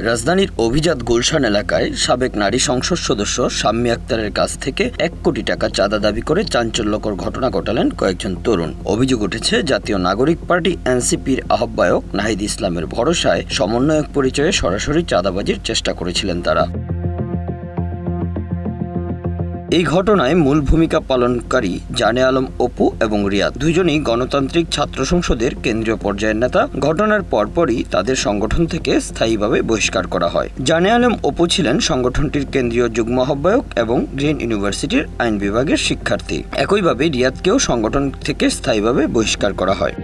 রাজধানীর অভিজাত গুলশান এলাকায় সাবেক নারী সংসদ সদস্য শাম্মী আক্তারের কাছ থেকে ১ কোটি টাকা চাঁদা দাবি করে চাঞ্চল্যকর ঘটনা ঘটালেন কয়েকজন তরুণ। অভিযোগ উঠেছে জাতীয় নাগরিক পার্টি এনসিপির আহ্বায়ক নাহিদ ইসলামের ভরসায় সমন্বয়ক পরিচয়ে সরাসরি চাঁদাবাজির চেষ্টা করেছিলেন তারা। এই ঘটনায় মূল ভূমিকা পালনকারী জানে আলম অপু এবং রিয়াদ দুইজনই গণতান্ত্রিক ছাত্র সংসদের কেন্দ্রীয় পর্যায়ের নেতা। ঘটনার পরপরই তাদের সংগঠন থেকে স্থায়ীভাবে বহিষ্কার করা হয়। জানে আলম অপু ছিলেন সংগঠনটির কেন্দ্রীয় যুগ্ম আহ্বায়ক এবং গ্রিন ইউনিভার্সিটির আইন বিভাগের শিক্ষার্থী। একইভাবে রিয়াদকেও সংগঠন থেকে স্থায়ীভাবে বহিষ্কার করা হয়।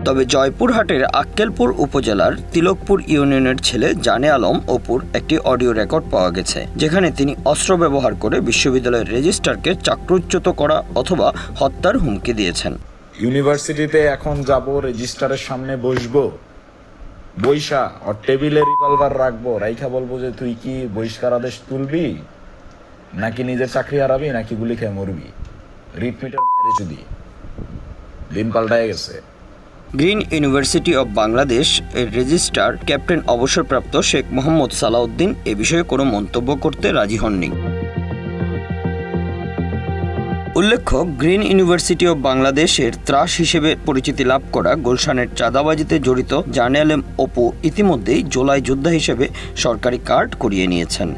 তবে জয়পুরহাটের আক্কেলপুর উপজেলার তিলকপুর ইউনিয়নের ছেলে জানে আলম অপুর একটি অডিও রেকর্ড পাওয়া গেছে, যেখানে তিনি অস্ত্র ব্যবহার করে বিশ্ববিদ্যালয়ের রেজিস্ট্রারকে চাকরুচ্যুত করা অথবা হত্যার হুমকি দিয়েছেন। ইউনিভার্সিটিতে এখন যাব, রেজিস্ট্রারের সামনে বসবো, বৈশা আর টেবিলে রিভলভার রাখবো, রাইখা বলবো যে তুই কি বহিষ্কার আদেশ তুলবি নাকি নিজের চাকরি হারাবি নাকি গুলি খেয়ে মরবি। রিটমিটার মাইরে যদি দিন পাল্টায় গেছে। গ্রিন ইউনিভার্সিটি অব বাংলাদেশ এর রেজিস্ট্রার ক্যাপ্টেন অবসরপ্রাপ্ত শেখ মোহাম্মদ সালাউদ্দিন এ বিষয়ে কোনো মন্তব্য করতে রাজি হননি। উল্লেখ্য, গ্রিন ইউনিভার্সিটি অব বাংলাদেশের ত্রাস হিসেবে পরিচিতি লাভ করা গুলশানের চাঁদাবাজিতে জড়িত জানে আলম অপু ইতিমধ্যেই জুলাই যোদ্ধা হিসেবে সরকারি কার্ড করিয়ে নিয়েছেন।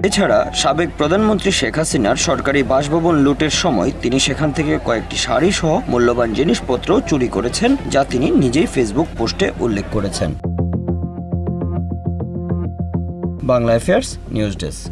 এছাড়া সাবেক প্রধানমন্ত্রী শেখ হাসিনার সরকারি বাসভবন লুটের সময় তিনি সেখান থেকে কয়েকটি শাড়ি সহ মূল্যবান জিনিসপত্র চুরি করেছেন, যা তিনি নিজেই ফেসবুক পোস্টে উল্লেখ করেছেন। Bangla affairs news desk.